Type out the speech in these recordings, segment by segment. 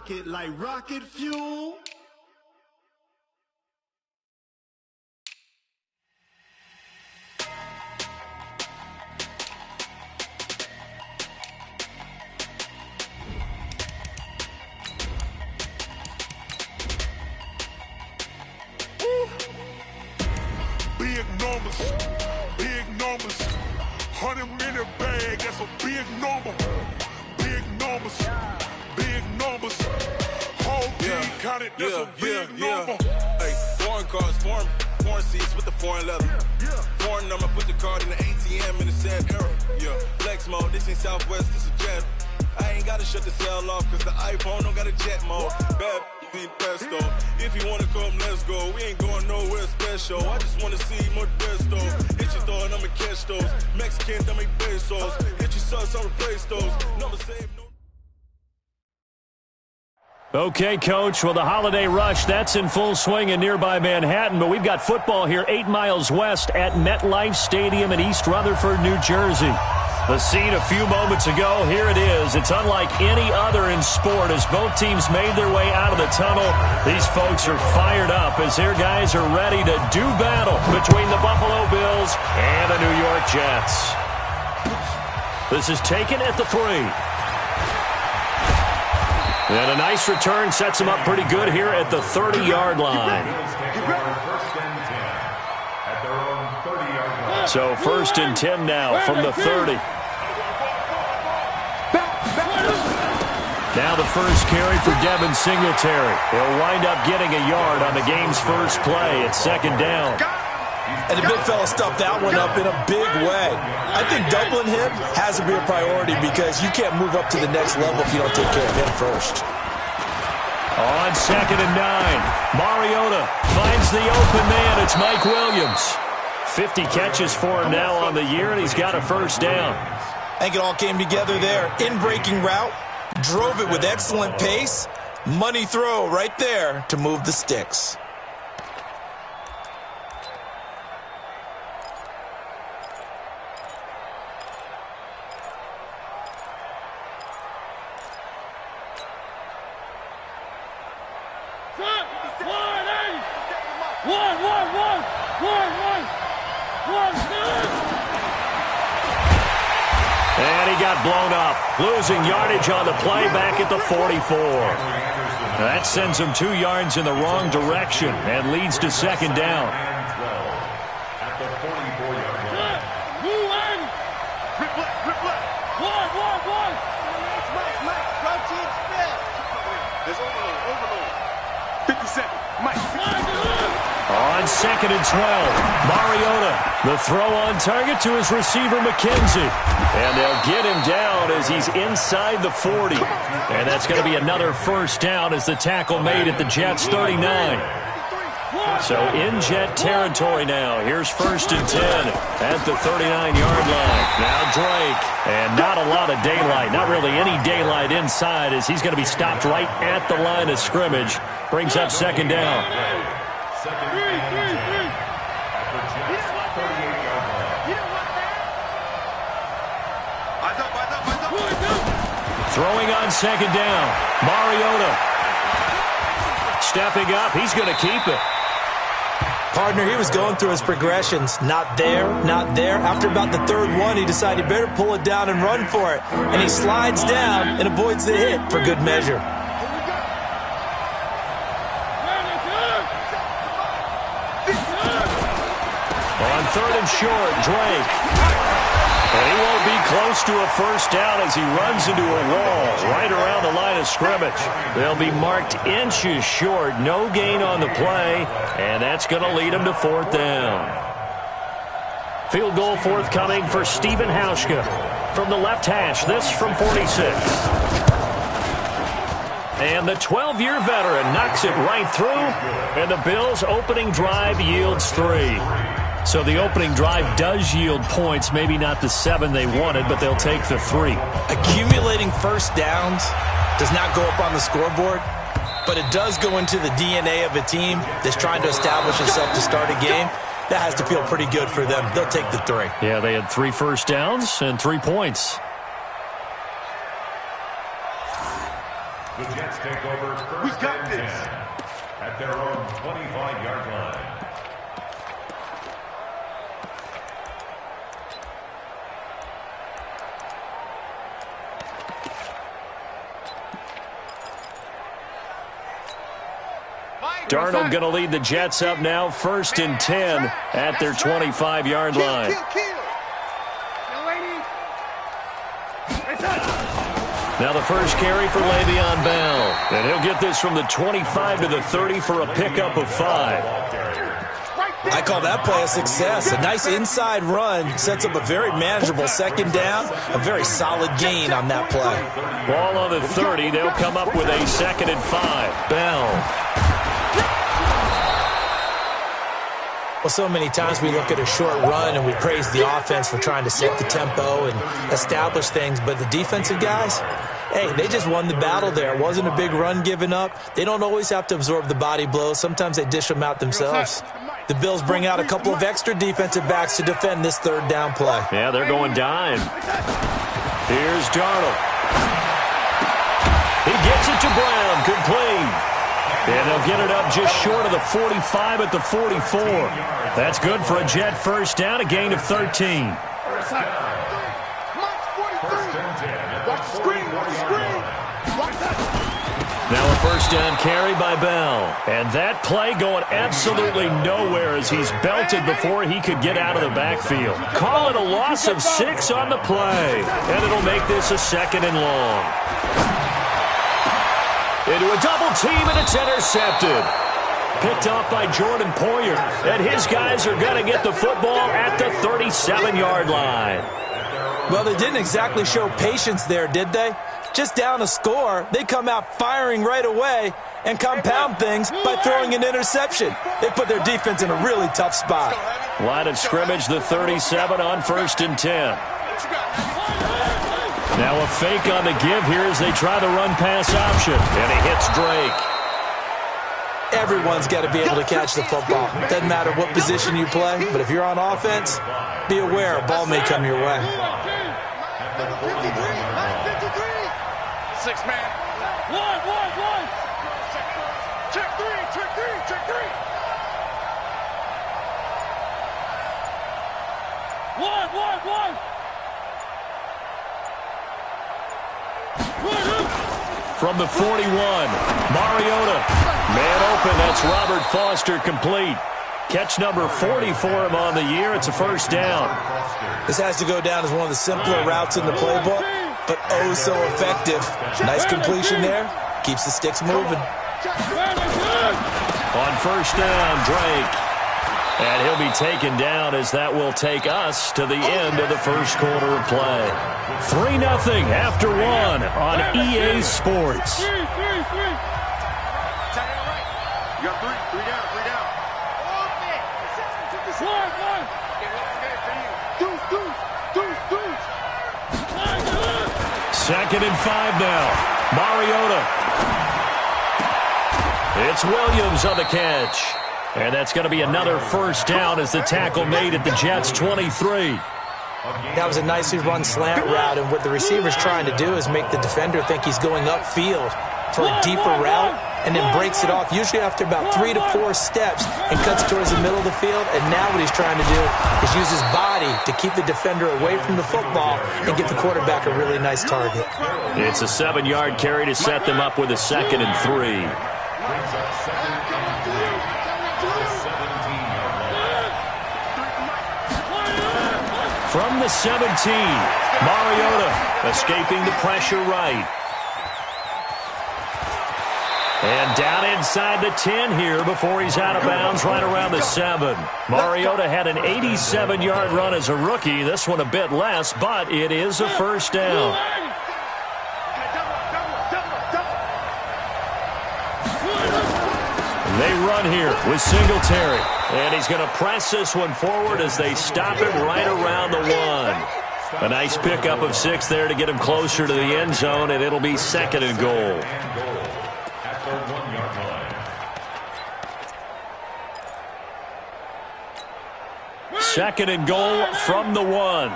rocket like rocket fuel. Big numbers, big numbers. 100-minute bag, that's a big number. Big numbers, big numbers. Whole team counted, that's a big number. Hey, foreign cars, foreign seats with the foreign leather. Foreign number, put the card in the ATM in the sad era. Yeah, flex mode, this ain't Southwest, this is jet. I ain't gotta shut the cell off, cause the iPhone don't got a jet mode. Bad be pesto. If you wanna come, let's go. We ain't going nowhere special. I just wanna see more Modesto. Hit your door and I'ma catch those. Mexican, dame pesos. Hit your sauce, I'll replace those. Number save, no. Okay, Coach, well, the holiday rush, that's in full swing in nearby Manhattan, but we've got football here 8 miles west at MetLife Stadium in East Rutherford, New Jersey. The scene a few moments ago, here it is. It's unlike any other in sport as both teams made their way out of the tunnel. These folks are fired up as their guys are ready to do battle between the Buffalo Bills and the New York Jets. This is taken at the 3. And a nice return sets them up pretty good here at the 30-yard line. So 1st and 10 now from the 30. Now the first carry for Devin Singletary. He'll wind up getting a yard on the game's first play at 2nd down. And the big fella stuffed that one up in a big way. I think doubling him has to be a priority because you can't move up to the next level if you don't take care of him first. On 2nd and 9, Mariota finds the open man. It's Mike Williams. 50 catches for him now on the year, and he's got a first down. I think it all came together there. In-breaking route, drove it with excellent pace. Money throw right there to move the sticks. And he got blown up, losing yardage on the play back at the 44. That sends him 2 yards in the wrong direction and leads to 2nd down. On 2nd and 12, Mariota, the throw on target to his receiver, McKenzie. And they'll get him down as he's inside the 40. And that's going to be another first down as the tackle made at the Jets' 39. So in Jet territory now. Here's 1st and 10 at the 39-yard line. Now Drake. And not a lot of daylight, not really any daylight inside as he's going to be stopped right at the line of scrimmage. Brings up 2nd down. Throwing on 2nd down. Mariota. Stepping up. He's going to keep it. Partner, he was going through his progressions. Not there, not there. After about the 3rd one, he decided he better pull it down and run for it. And he slides down and avoids the hit for good measure. On 3rd and short, Drake. And he won't be close to a first down as he runs into a wall right around the line of scrimmage. They'll be marked inches short. No gain on the play, and that's going to lead him to 4th down. Field goal forthcoming for Stephen Hauschka from the left hash. This from 46. And the 12-year veteran knocks it right through, and the Bills' opening drive yields 3. So the opening drive does yield points, maybe not the 7 they wanted, but they'll take the 3. Accumulating first downs does not go up on the scoreboard, but it does go into the DNA of a team that's trying to establish itself to start a game. That has to feel pretty good for them. They'll take the 3. Yeah, they had 3 first downs and 3 points. The Jets take over first and 10 at their own 25-yard line. Darnold going to lead the Jets up now, first and 10 at their 25-yard line. Now the first carry for Le'Veon Bell. And he'll get this from the 25 to the 30 for a pickup of 5. I call that play a success. A nice inside run sets up a very manageable second down. A very solid gain on that play. Ball on the 30. They'll come up with a second and 5. Bell. Well, so many times we look at a short run and we praise the offense for trying to set the tempo and establish things. But the defensive guys, hey, they just won the battle there. It wasn't a big run given up. They don't always have to absorb the body blows. Sometimes they dish them out themselves. The Bills bring out a couple of extra defensive backs to defend this third down play. Yeah, they're going dime. Here's Darnold. He gets it to Brown. Complete. And they'll get it up just short of the 45 at the 44. That's good for a Jet first down, a gain of 13. Now a first down carry by Bell. And that play going absolutely nowhere as he's belted before he could get out of the backfield. Call it a loss of 6 on the play. And it'll make this a second and long. Into a double team, and it's intercepted. Picked off by Jordan Poyer. And his guys are going to get the football at the 37-yard line. Well, they didn't exactly show patience there, did they? Just down a score, they come out firing right away and compound things by throwing an interception. They put their defense in a really tough spot. Line of scrimmage, the 37 on first and 10. Now a fake on the give here as they try the run-pass option. And he hits Drake. Everyone's got to be able to catch the football. Doesn't matter what position you play, but if you're on offense, be aware a ball may come your way. 6 man. One. Check three. One. From the 41, Mariota. Man open, that's Robert Foster complete. Catch number 40 for him on the year. It's a first down. This has to go down as one of the simpler routes in the playbook, but oh so effective. Nice completion there. Keeps the sticks moving. On first down, Drake. And he'll be taken down as that will take us to the end of the first quarter of play. 3-0 after 1 on EA Sports. You got three down. One. Second and 5 now. Mariota. It's Williams on the catch. And that's going to be another first down as the tackle made at the Jets' 23. That was a nicely run slant route, and what the receiver's trying to do is make the defender think he's going upfield for a deeper route, and then breaks it off, usually after about 3 to 4 steps, and cuts towards the middle of the field. And now what he's trying to do is use his body to keep the defender away from the football and give the quarterback a really nice target. It's a 7-yard carry to set them up with a second and 3. From the 17, Mariota escaping the pressure right. And down inside the 10 here before he's out of bounds right around the 7. Mariota had an 87-yard run as a rookie. This one a bit less, but it is a first down. They run here with Singletary. And he's going to press this one forward as they stop him right around the 1. A nice pickup of 6 there to get him closer to the end zone, and it'll be second and goal. Second and goal from the 1.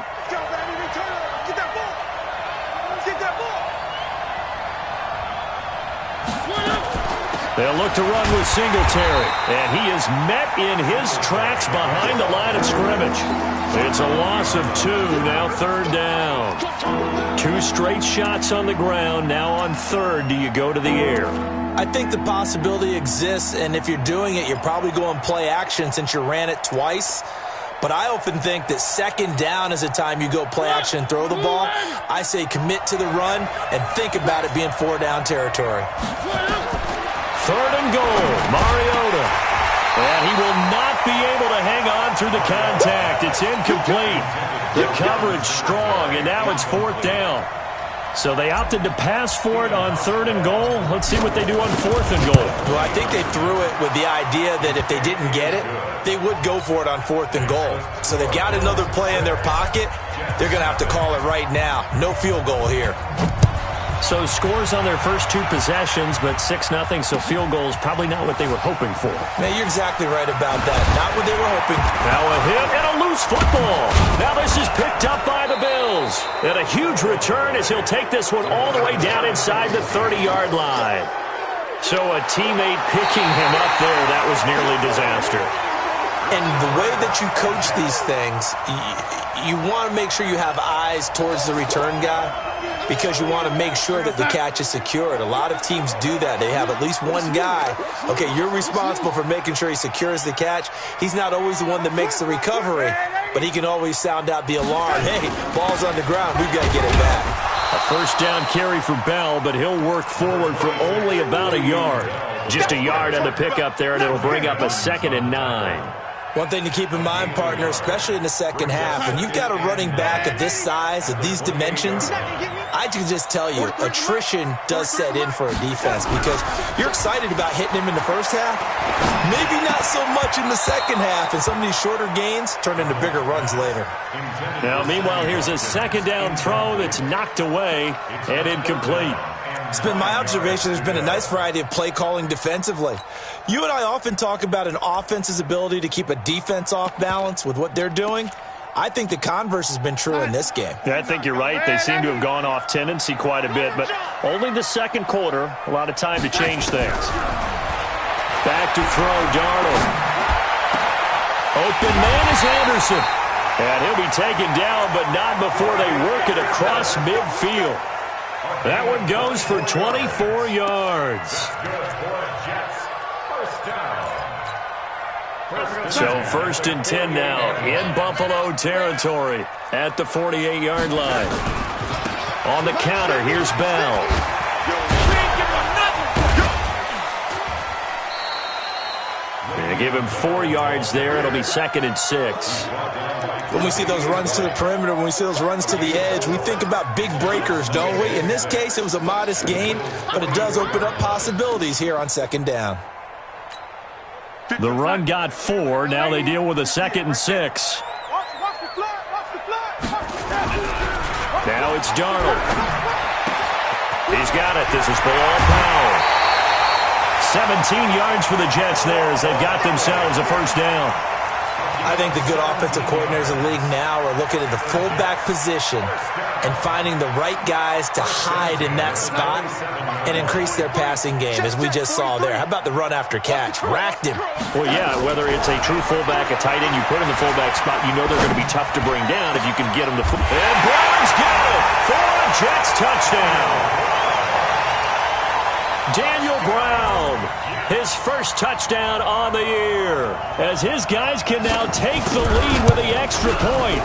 They'll look to run with Singletary, and he is met in his tracks behind the line of scrimmage. It's a loss of 2, now 3rd down. 2 straight shots on the ground, now on 3rd. Do you go to the air? I think the possibility exists, and if you're doing it, you're probably going play action since you ran it twice. But I often think that 2nd down is the time you go play action and throw the ball. I say commit to the run and think about it being 4-down territory. 3rd and goal, Mariota. And he will not be able to hang on through the contact. It's incomplete. The coverage strong, and now it's 4th down. So they opted to pass for it on 3rd and goal. Let's see what they do on 4th and goal. Well, I think they threw it with the idea that if they didn't get it, they would go for it on 4th and goal. So they've got another play in their pocket. They're going to have to call it right now. No field goal here. So scores on their first 2 possessions, but 6-0, so field goal is probably not what they were hoping for. Man, you're exactly right about that. Not what they were hoping. Now a hit and a loose football. Now this is picked up by the Bills. And a huge return as he'll take this one all the way down inside the 30-yard line. So a teammate picking him up there, that was nearly disaster. And the way that you coach these things, you want to make sure you have eyes towards the return guy because you want to make sure that the catch is secured. A lot of teams do that. They have at least one guy. Okay, you're responsible for making sure he secures the catch. He's not always the one that makes the recovery, but he can always sound out the alarm. Hey, ball's on the ground. We've got to get it back. A 1st down carry for Bell, but he'll work forward for only about a yard. Just a yard on the pickup there, and it'll bring up a 2nd and 9. One thing to keep in mind, partner, especially in the second half, when you've got a running back of this size, of these dimensions, I can just tell you, attrition does set in for a defense because you're excited about hitting him in the first half. Maybe not so much in the second half, and some of these shorter gains turn into bigger runs later. Now, meanwhile, here's a 2nd down throw that's knocked away and incomplete. It's been my observation there's been a nice variety of play calling defensively. You and I often talk about an offense's ability to keep a defense off balance with what they're doing. I think the converse has been true in this game. Yeah, I think you're right. They seem to have gone off tendency quite a bit, but only the 2nd quarter, a lot of time to change things. Back to throw, Darnold. Open man is Anderson. And he'll be taken down, but not before they work it across midfield. That one goes for 24 yards. So 1st and 10 now in Buffalo territory at the 48-yard line. On the counter, here's Bell. They give him 4 yards there. It'll be 2nd and 6. When we see those runs to the perimeter, when we see those runs to the edge, we think about big breakers, don't we? In this case, it was a modest gain, but it does open up possibilities here on 2nd down. The run got 4. Now they deal with a 2nd and 6. Now it's Darnold. He's got it. This is Bilal Powell. 17 yards for the Jets there as they've got themselves a 1st down. I think the good offensive coordinators in the league now are looking at the fullback position and finding the right guys to hide in that spot and increase their passing game, as we just saw there. How about the run after catch? Racked him. Well, yeah, whether it's a true fullback, a tight end, you put in the fullback spot, you know they're going to be tough to bring down if you can get them to And Brown's got it for a Jets touchdown. Daniel Brown, his 1st touchdown on the year, as his guys can now take the lead with the extra point.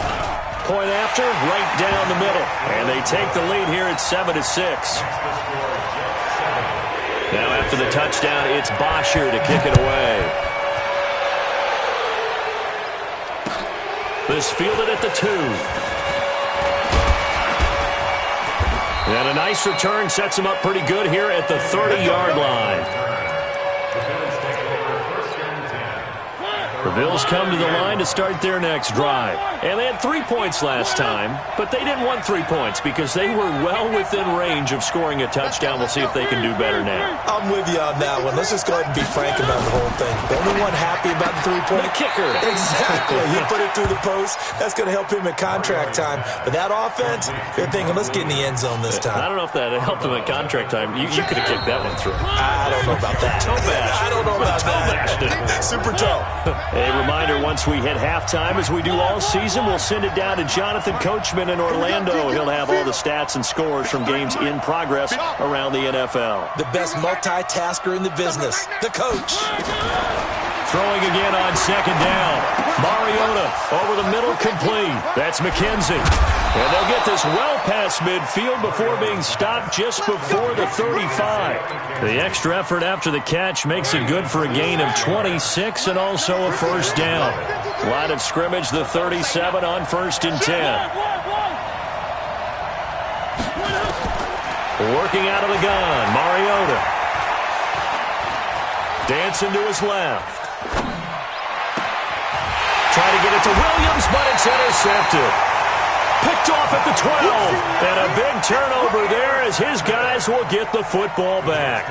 Point after, right down the middle. And they take the lead here at 7-6. Now after the touchdown, it's Bosher to kick it away. This fielded at the 2. And a nice return sets him up pretty good here at the 30-yard line. The Bills come to the line to start their next drive. And they had 3 points last time, but they didn't want 3 points because they were well within range of scoring a touchdown. We'll see if they can do better now. I'm with you on that one. Let's just go ahead and be frank about the whole thing. The only one happy about the 3-point kicker. Exactly. He put it through the post. That's going to help him at contract time. But that offense, they're thinking, let's get in the end zone this time. I don't know if that helped him at contract time. You could have kicked that one through. I don't know about that. I don't know about that. Super toe. A reminder, once we hit halftime, as we do all season, we'll send it down to Jonathan Coachman in Orlando. He'll have all the stats and scores from games in progress around the NFL. The best multitasker in the business, the coach. Throwing again on second down. Mariota over the middle, complete. That's McKenzie. And they'll get this well past midfield before being stopped just before the 35. The extra effort after the catch makes it good for a gain of 26 and also a first down. Line of scrimmage, the 37 on 1st and 10. Working out of the gun, Mariota. Dancing to his left. Try to get it to Williams, but it's intercepted. Picked off at the 12. And a big turnover there as his guys will get the football back.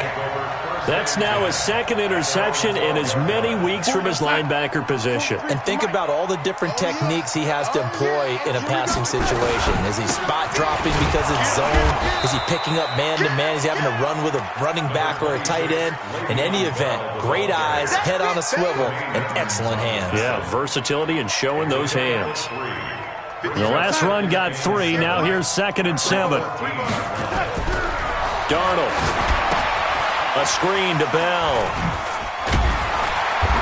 That's now his second interception in as many weeks from his linebacker position. And think about all the different techniques he has to employ in a passing situation. Is he spot dropping because it's zone? Is he picking up man-to-man? Is he having to run with a running back or a tight end? In any event, great eyes, head on a swivel, and excellent hands. Yeah, versatility and showing those hands. The last run got 3. Now here's 2nd and 7. Darnold. A screen to Bell.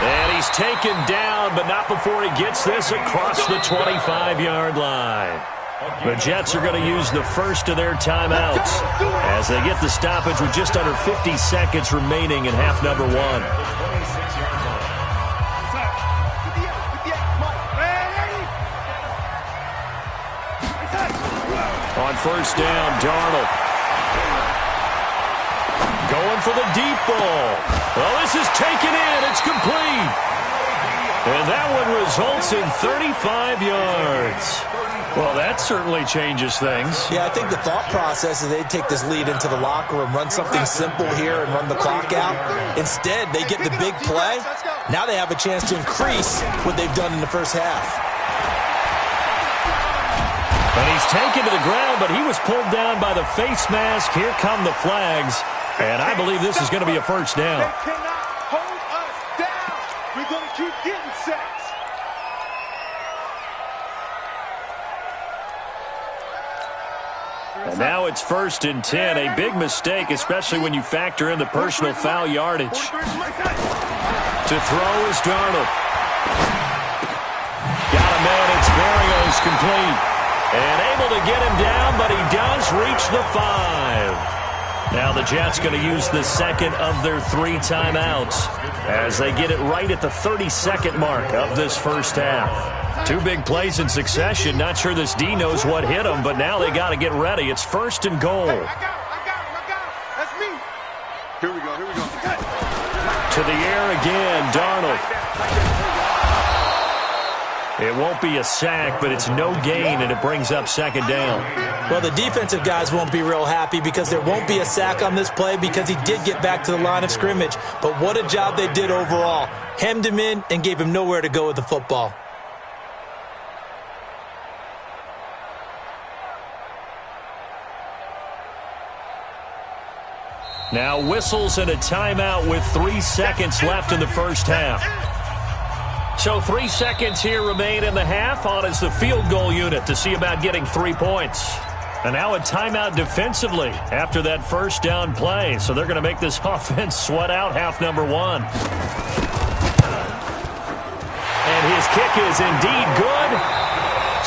And he's taken down, but not before he gets this across the 25-yard line. The Jets are going to use the first of their timeouts as they get the stoppage with just under 50 seconds remaining in half number 1. On first down, Darnold. Going for the deep ball. Well, this is taken in. It's complete. And that one results in 35 yards. Well, that certainly changes things. Yeah, I think the thought process is they'd take this lead into the locker room, run something simple here, and run the clock out. Instead, they get the big play. Now they have a chance to increase what they've done in the first half. And he's taken to the ground, but he was pulled down by the face mask. Here come the flags. And I believe this is going to be a first down. They cannot hold us down. We're going to keep getting sacks. And now it's 1st and 10. A big mistake, especially when you factor in the personal foul yardage. To throw is Darnold. Got a man. It's Berrios complete. And able to get him down, but he does reach the 5. Now the Jets going to use the second of their 3 timeouts as they get it right at the 32nd mark of this first half. 2 big plays in succession. Not sure this D knows what hit him, but now they got to get ready. It's 1st and goal. I got him. That's me. Here we go. To the air again, Darnold. It won't be a sack, but it's no gain, and it brings up 2nd down. Well, the defensive guys won't be real happy because there won't be a sack on this play because he did get back to the line of scrimmage. But what a job they did overall. Hemmed him in and gave him nowhere to go with the football. Now whistles and a timeout with 3 seconds left in the first half. So 3 seconds here remain in the half. On is the field goal unit to see about getting 3 points. And now a timeout defensively after that first down play. So they're going to make this offense sweat out half number 1. And his kick is indeed good.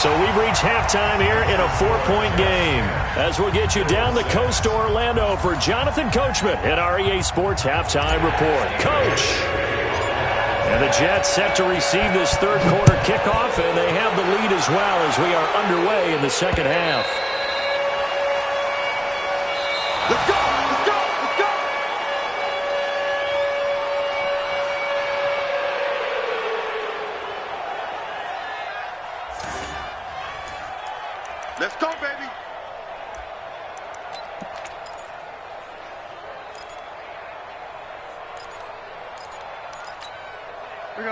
So we've reached halftime here in a 4-point game. As we'll get you down the coast to Orlando for Jonathan Coachman at our EA Sports Halftime Report. Coach! And the Jets set to receive this third quarter kickoff, and they have the lead as well as we are underway in the second half. Let's go. Let's go, baby.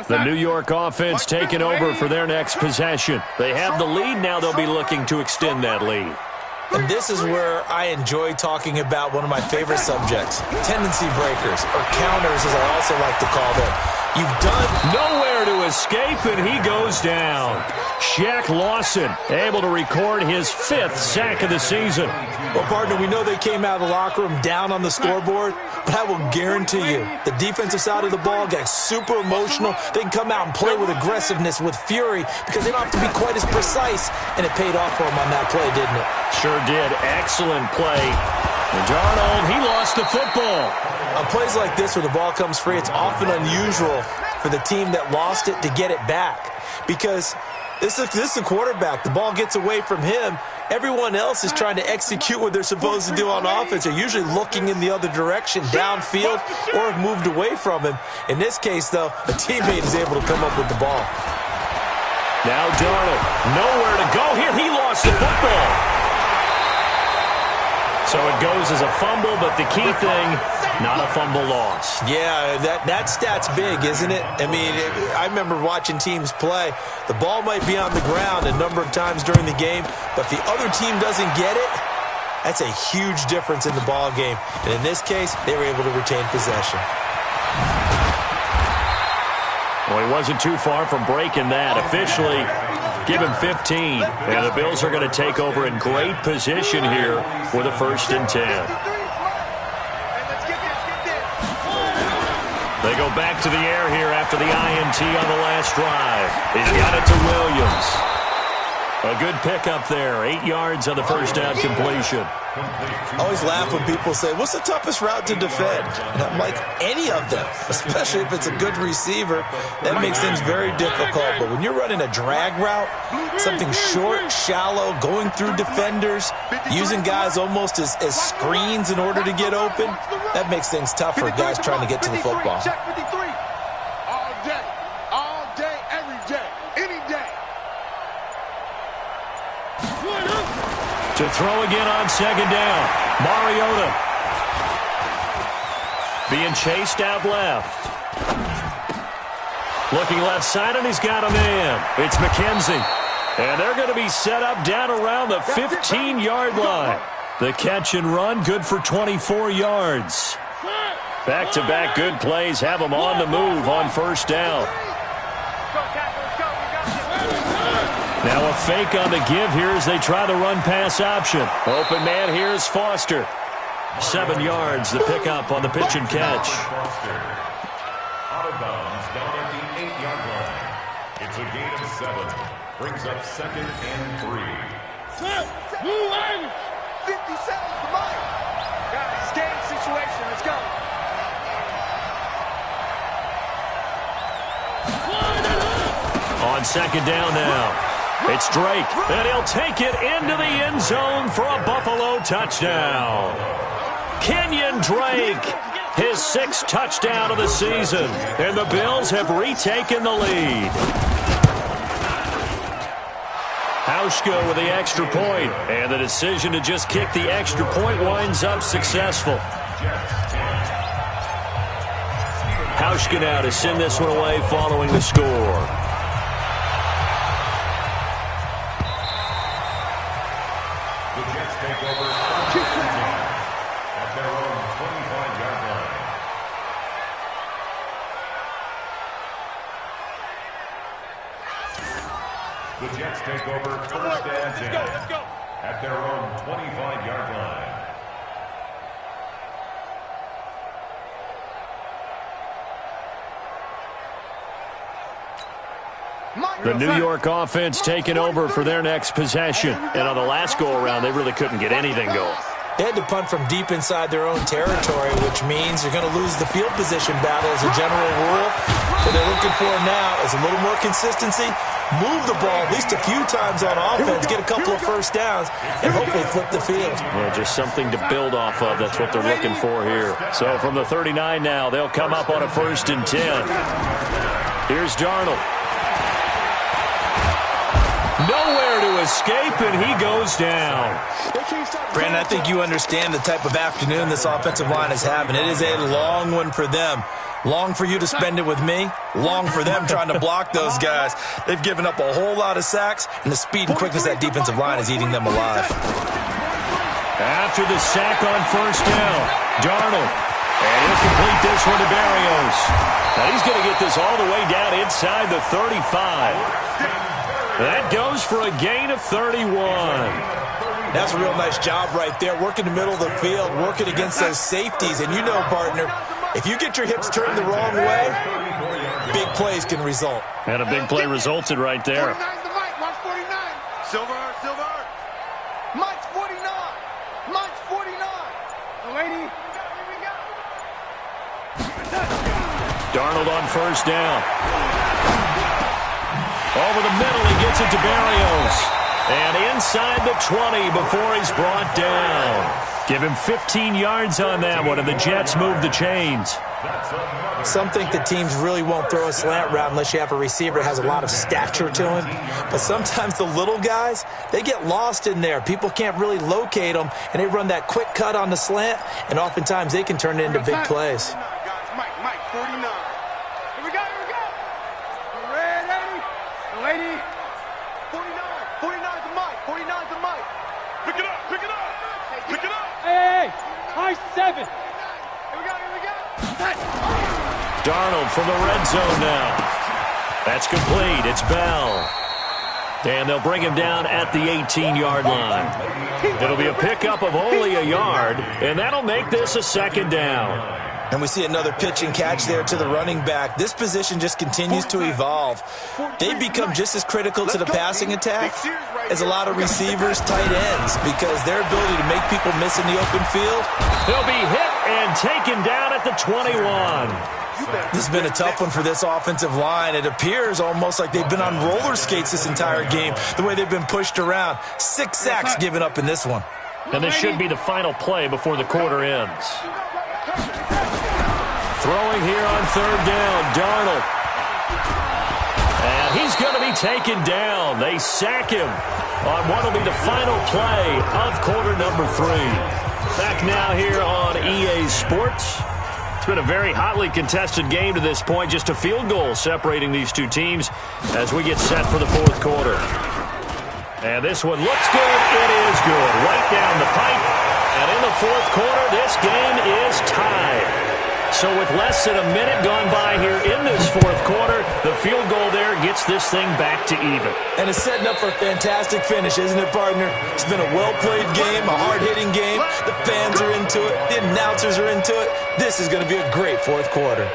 The New York offense taking over for their next possession. They have the lead. Now they'll be looking to extend that lead. And this is where I enjoy talking about one of my favorite subjects, tendency breakers, or counters as I also like to call them. You've done nowhere to escape, and he goes down. Shaq Lawson able to record his 5th sack of the season. Well, partner, we know they came out of the locker room down on the scoreboard, but I will guarantee you the defensive side of the ball got super emotional. They can come out and play with aggressiveness, with fury, because they don't have to be quite as precise, and it paid off for them on that play, didn't it? Sure did. Excellent play. And Darnold, he lost the football. On plays like this where the ball comes free, it's often unusual for the team that lost it to get it back, because this is a quarterback. The ball gets away from him. Everyone else is trying to execute what they're supposed to do on offense. They're usually looking in the other direction, downfield, or have moved away from him. In this case, though, a teammate is able to come up with the ball. Now Darnold, nowhere to go here. He lost the football. So it goes as a fumble, but the key thing, not a fumble loss. Yeah, that stat's big, isn't it? I mean, I remember watching teams play. The ball might be on the ground a number of times during the game, but if the other team doesn't get it, that's a huge difference in the ball game. And in this case, they were able to retain possession. Well, he wasn't too far from breaking that. Officially, give him 15. And the Bills are going to take over in great position here with a 1st and 10. They go back to the air here after the INT on the last drive. He's got it to Williams. A good pickup there. 8 yards on the first down completion. I always laugh when people say, what's the toughest route to defend? And I'm like, any of them, especially if it's a good receiver. That makes things very difficult. But when you're running a drag route, something short, shallow, going through defenders, using guys almost as screens in order to get open, that makes things tough for guys trying to get to the football. All day, every day, any day. To throw again on 2nd down. Mariota being chased out left. Looking left side, and he's got a man. It's McKenzie. And they're going to be set up down around the 15-yard line. The catch and run, good for 24 yards. Back-to-back good plays have them on the move on 1st down. Now a fake on the give here as they try the run-pass option. Open man here is Foster. 7 yards, the pickup on the pitch and catch. Out of bounds down at the 8-yard line. It's a gain of 7. Brings up 2nd and 3. 50 seconds for Mike. Guys, game situation. Let's go. On 2nd down now. It's Drake, and he'll take it into the end zone for a Buffalo touchdown. Kenyon Drake, his 6th touchdown of the season, and the Bills have retaken the lead. Hauschka with the extra point, and the decision to just kick the extra point winds up successful. Hauschka now to send this one away following the score. The Jets take over 1st and 10 at their own 25-yard line. The New York offense taking over for their next possession. And on the last go-around, they really couldn't get anything going. They had to punt from deep inside their own territory, which means you're going to lose the field position battle as a general rule. What they're looking for now is a little more consistency, move the ball at least a few times on offense, get a couple of 1st downs, and hopefully flip the field. Yeah, just something to build off of. That's what they're looking for here. So from the 39 now, they'll come up on a 1st and 10. Here's Darnold. nowhere to escape, and he goes down. Brandon, I think you understand the type of afternoon this offensive line is having. It is a long one for them. Long for you to spend it with me. Long for them trying to block those guys. They've given up a whole lot of sacks, and the speed and quickness of that defensive line is eating them alive. After the sack on first down, Darnold. And he'll complete this one to Barrios. Now he's going to get this all the way down inside the 35. That goes for a gain of 31. That's a real nice job right there. Working the middle of the field, working against those safeties. And you know, partner, if you get your hips turned the wrong way, big plays can result. And a big play resulted right there. 49's the Mike. Watch 49. Silver. Mike's 49. Mike's 49. Lady. Darnold on first down. Over the middle, he gets it to Barrios. And inside the 20 before he's brought down. Give him 15 yards on that one, and the Jets move the chains. Some think that teams really won't throw a slant route unless you have a receiver that has a lot of stature to him. But sometimes the little guys, they get lost in there. People can't really locate them, and they run that quick cut on the slant, and oftentimes they can turn it into big plays. Mike, 49. Here we go. Ready? Lady. 49. 49's the Mike. 49's the Mike. Pick it up. Hey. High 7. Here we go. Darnold from the red zone now. That's complete. It's Bell. And they'll bring him down at the 18-yard line. It'll be a pickup of only a yard, and that'll make this a second down. And we see another pitch and catch there to the running back. This position just continues to evolve. They become just as critical to the passing attack as a lot of receivers, tight ends, because their ability to make people miss in the open field. He'll be hit and taken down at the 21. This has been a tough one for this offensive line. It appears almost like they've been on roller skates this entire game, the way they've been pushed around. 6 sacks given up in this one. And this should be the final play before the quarter ends. Throwing here on third down, Darnold. And he's going to be taken down. They sack him on what will be the final play of quarter number 3. Back now here on EA Sports. It's been a very hotly contested game to this point. Just a field goal separating these two teams as we get set for the fourth quarter. And this one looks good. It is good. Right down the pipe. And in the fourth quarter, this game is tied. So with less than a minute gone by here in this fourth quarter, the field goal there gets this thing back to even. And it's setting up for a fantastic finish, isn't it, partner? It's been a well-played game, a hard-hitting game. The fans are into it. The announcers are into it. This is going to be a great fourth quarter.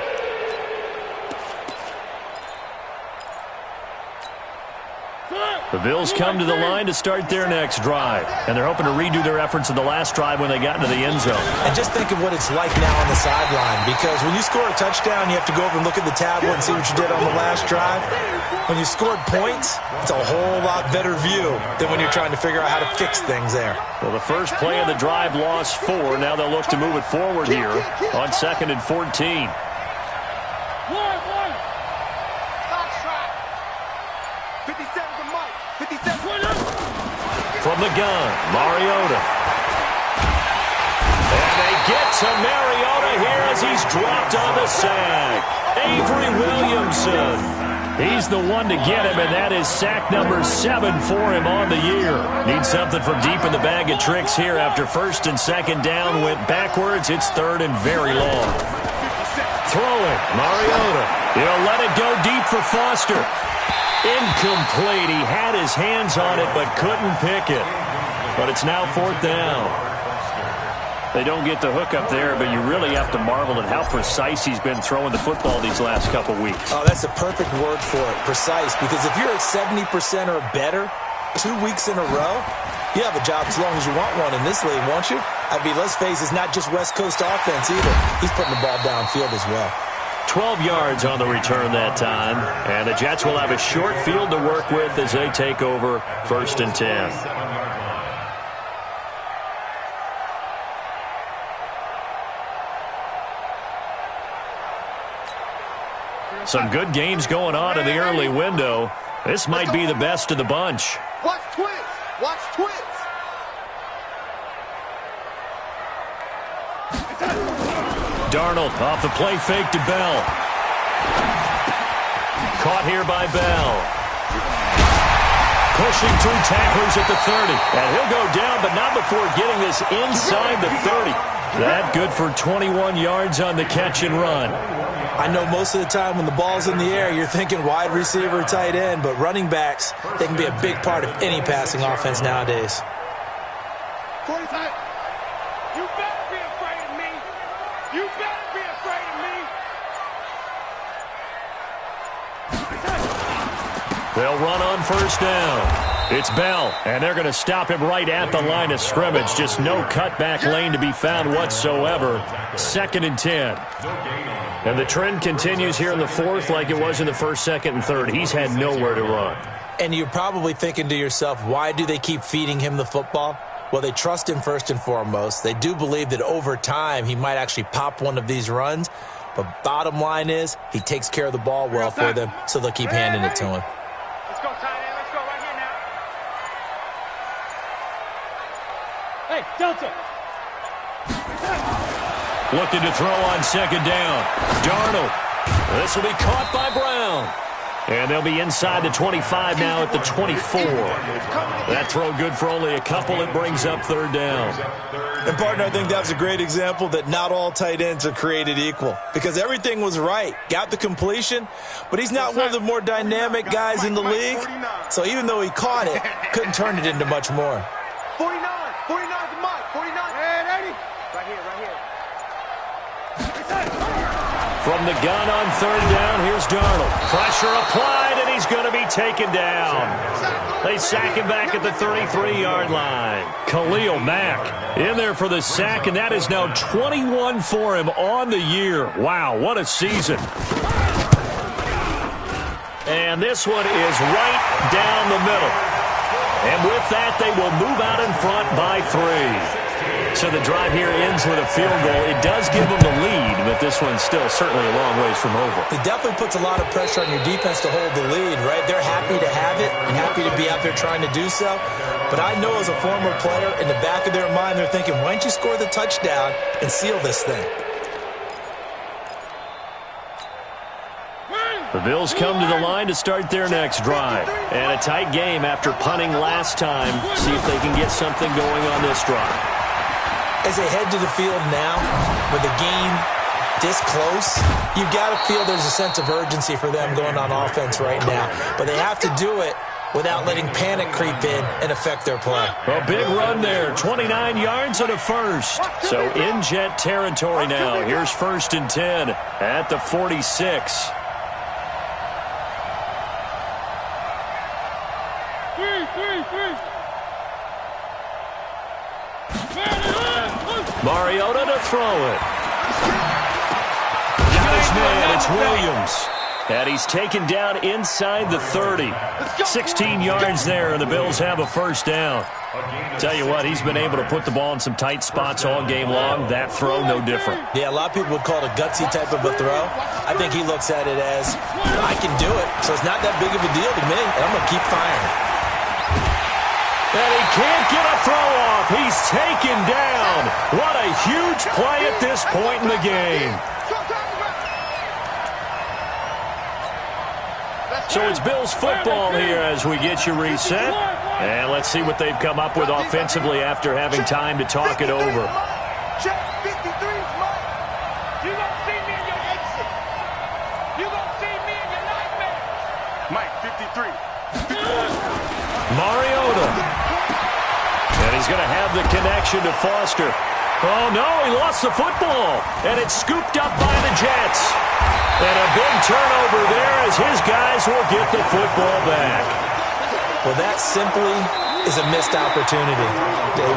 The Bills come to the line to start their next drive, and they're hoping to redo their efforts in the last drive when they got into the end zone. And just think of what it's like now on the sideline, because when you score a touchdown, you have to go over and look at the tablet and see what you did on the last drive. When you scored points, it's a whole lot better view than when you're trying to figure out how to fix things there. Well, the first play of the drive lost 4. Now they'll look to move it forward here on 2nd and 14. From the gun, Mariota. And they get to Mariota here as he's dropped on the sack. Avery Williamson. He's the one to get him, and that is sack number 7 for him on the year. Needs something from deep in the bag of tricks here after first and second down went backwards. It's third and very long. Throwing, Mariota. He'll let it go deep for Foster. Incomplete. He had his hands on it but couldn't pick it. But it's now 4th down. They don't get the hook up there, but you really have to marvel at how precise he's been throwing the football these last couple weeks. Oh, that's a perfect word for it, precise. Because if you're at 70% or better 2 weeks in a row, you have a job as long as you want one in this league, won't you? I mean, let's face it, it's not just West Coast offense either. He's putting the ball downfield as well. 12 yards on the return that time. And the Jets will have a short field to work with as they take over 1st and 10. Some good games going on in the early window. This might be the best of the bunch. Watch twist. Watch twist. Darnold off the play fake to Bell. Caught here by Bell. Pushing through tacklers at the 30. And he'll go down, but not before getting this inside the 30. That good for 21 yards on the catch and run. I know most of the time when the ball's in the air, you're thinking wide receiver, tight end, but running backs, they can be a big part of any passing offense nowadays. 45. You better be afraid of me. You better be afraid of me. They'll run on first down. It's Bell, and they're going to stop him right at the line of scrimmage. Just no cutback lane to be found whatsoever. 2nd and 10. And the trend continues here in the fourth like it was in the first, second, and third. He's had nowhere to run. And you're probably thinking to yourself, why do they keep feeding him the football? Well, they trust him first and foremost. They do believe that over time he might actually pop one of these runs. But bottom line is he takes care of the ball well for them, so they'll keep handing it to him. Let's go, tight end. Let's go right here now. Hey, Delta. Looking to throw on second down. Darnold. This will be caught by Brown. And they'll be inside the 25 now at the 24. That throw good for only a couple. It brings up third down. And, partner, I think that was a great example that not all tight ends are created equal. Because everything was right. Got the completion, but he's not one of the more dynamic guys in the league. So even though he caught it, couldn't turn it into much more. 49. 49 to Mike. 49. And 80. Right here, right here. From the gun on third down, here's Darnold. Pressure applied, and he's going to be taken down. They sack him back at the 33-yard line. Khalil Mack in there for the sack, and that is now 21 for him on the year. Wow, what a season. And this one is right down the middle. And with that, they will move out in front by 3. So the drive here ends with a field goal. It does give them the lead, but this one's still certainly a long ways from over. It definitely puts a lot of pressure on your defense to hold the lead, right? They're happy to have it and happy to be out there trying to do so. But I know as a former player, in the back of their mind, they're thinking, why don't you score the touchdown and seal this thing? The Bills come to the line to start their next drive. And a tight game after punting last time. See if they can get something going on this drive. As they head to the field now, with the game this close, you've got to feel there's a sense of urgency for them going on offense right now. But they have to do it without letting panic creep in and affect their play. A big run there, 29 yards and a first. So in Jet territory now. Here's 1st and 10 at the 46. Mariota to throw it. Got his man, it's Williams. And he's taken down inside the 30. 16 yards there, and the Bills have a first down. Tell you what, he's been able to put the ball in some tight spots all game long. That throw, no different. Yeah, a lot of people would call it a gutsy type of a throw. I think he looks at it as, I can do it, so it's not that big of a deal to me, and I'm going to keep firing. And he can't get a throw off. He's taken down. What a huge play at this point in the game. So it's Bills football here as we get you reset. And let's see what they've come up with offensively after having time to talk it over. Check 53's Mike. You gonna see me in your exit. You gonna see me in your nightmare. Mike, 53. Mariota. And he's going to have the connection to Foster. Oh, no, he lost the football. And it's scooped up by the Jets. And a big turnover there as his guys will get the football back. Well, that simply is a missed opportunity.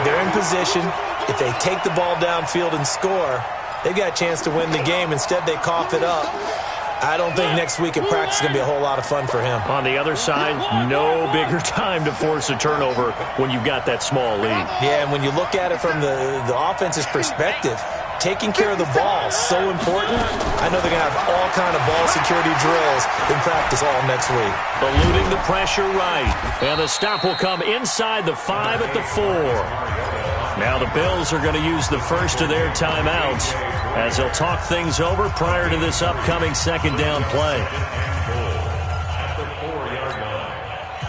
They're in position. If they take the ball downfield and score, they've got a chance to win the game. Instead, they cough it up. I don't think next week at practice is going to be a whole lot of fun for him. On the other side, no bigger time to force a turnover when you've got that small lead. Yeah, and when you look at it from the offense's perspective, taking care of the ball, so important. I know they're going to have all kind of ball security drills in practice all next week. Eluding the pressure right. And the stop will come inside the 5 at the 4. Now the Bills are going to use the first of their timeouts as they'll talk things over prior to this upcoming second down play.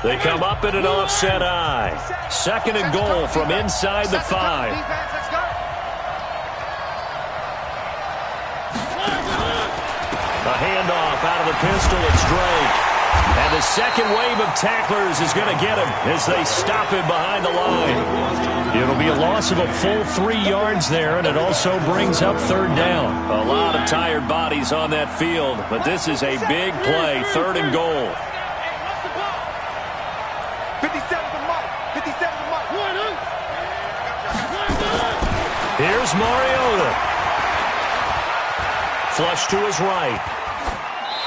They come up in an offset eye. Second and goal from inside the 5. A handoff out of the pistol. It's Drake. And the second wave of tacklers is going to get him as they stop him behind the line. It'll be a loss of a full 3 yards there, and it also brings up third down. A lot of tired bodies on that field, but this is a big play, third and goal. 57 to Mike. 57 to Mike. Here's Mariota. Flush to his right.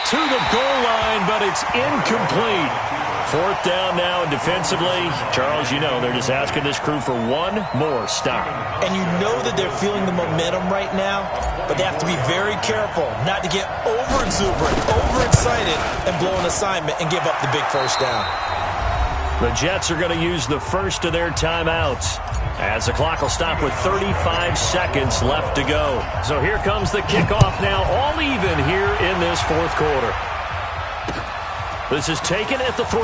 To the goal line, but it's incomplete. Fourth down now, and defensively, Charles, you know, they're just asking this crew for one more stop. And you know that they're feeling the momentum right now, but they have to be very careful not to get over-exuberant, overexcited, and blow an assignment and give up the big first down. The Jets are going to use the first of their timeouts as the clock will stop with 35 seconds left to go. So here comes the kickoff now, all even here in this fourth quarter. This is taken at the 3.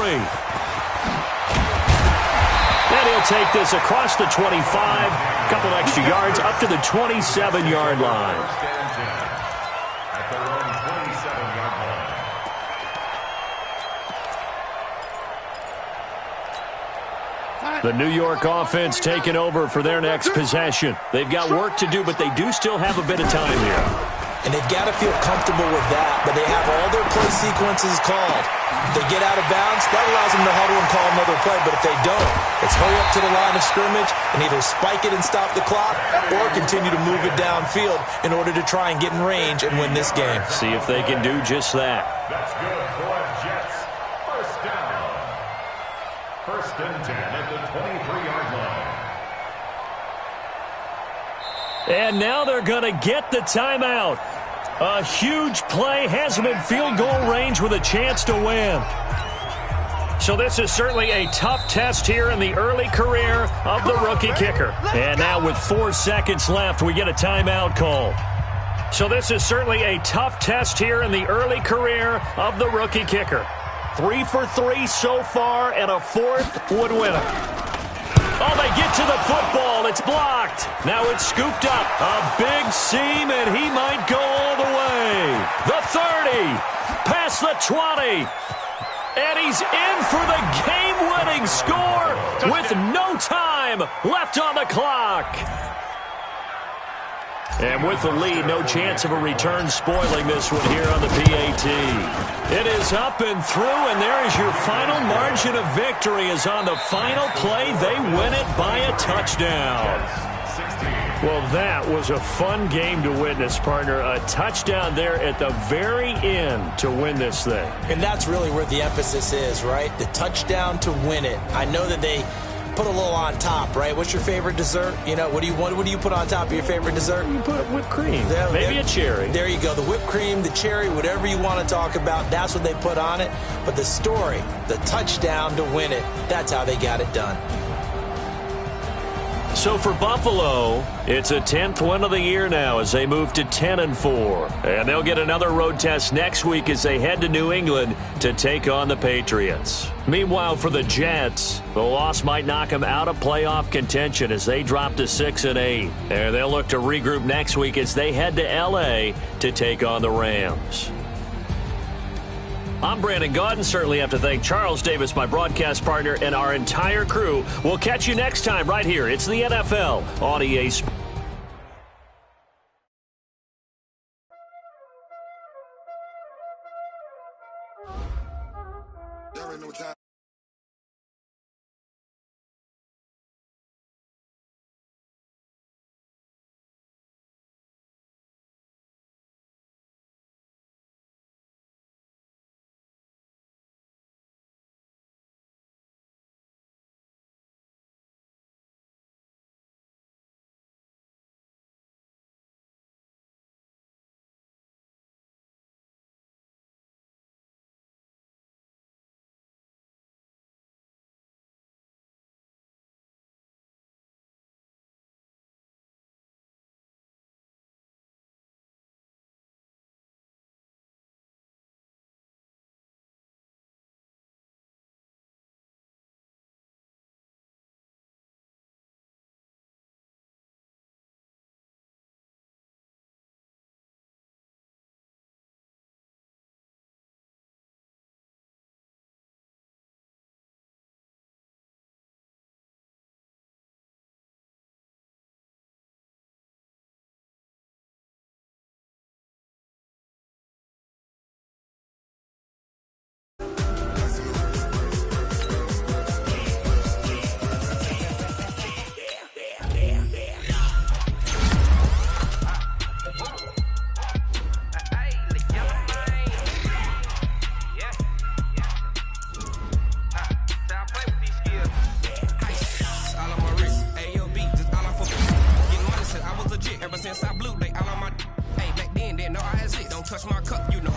And he'll take this across the 25, a couple extra yards up to the 27-yard line. The New York offense taking over for their next possession. They've got work to do, but they do still have a bit of time here. And they've got to feel comfortable with that, but they have all their play sequences called. If they get out of bounds, that allows them to huddle and call another play, but if they don't, it's hurry up to the line of scrimmage and either spike it and stop the clock or continue to move it downfield in order to try and get in range and win this game. See if they can do just that. That's good for Jets. First down. First and 10 at the 23-yard line. And now they're going to get the timeout. A huge play has them in field goal range with a chance to win. So this is certainly a tough test here in the early career of the rookie kicker. And now with 4 seconds left, we get a timeout call. So this is certainly a tough test here in the early career of the rookie kicker. 3 for 3 so far, and a fourth would win it. Oh, they get to the football. It's blocked. Now it's scooped up. A big seam, and he might go all the way. The 30, past the 20. And he's in for the game-winning score with no time left on the clock. And with the lead, no chance of a return spoiling this one here on the PAT. It is up and through, and there is your final margin of victory. As on the final play, they win it by a touchdown. Well, that was a fun game to witness, partner. A touchdown there at the very end to win this thing. And that's really where the emphasis is, right? The touchdown to win it. I know that they put a little on top, right? What's your favorite dessert? You know, what do you put on top of your favorite dessert? You put whipped cream, maybe a cherry. There you go. The whipped cream, the cherry, whatever you want to talk about, that's what they put on it. But the story, the touchdown to win it, that's how they got it done. So for Buffalo, it's a 10th win of the year now as they move to 10-4. And they'll get another road test next week as they head to New England to take on the Patriots. Meanwhile, for the Jets, the loss might knock them out of playoff contention as they drop to 6-8. And they'll look to regroup next week as they head to L.A. to take on the Rams. I'm Brandon Gaudin. Certainly have to thank Charles Davis, my broadcast partner, and our entire crew. We'll catch you next time right here. It's the NFL on EA Sports. since I blew, they all on my. Hey, back then, didn't know I exist. Don't touch my cup, you know.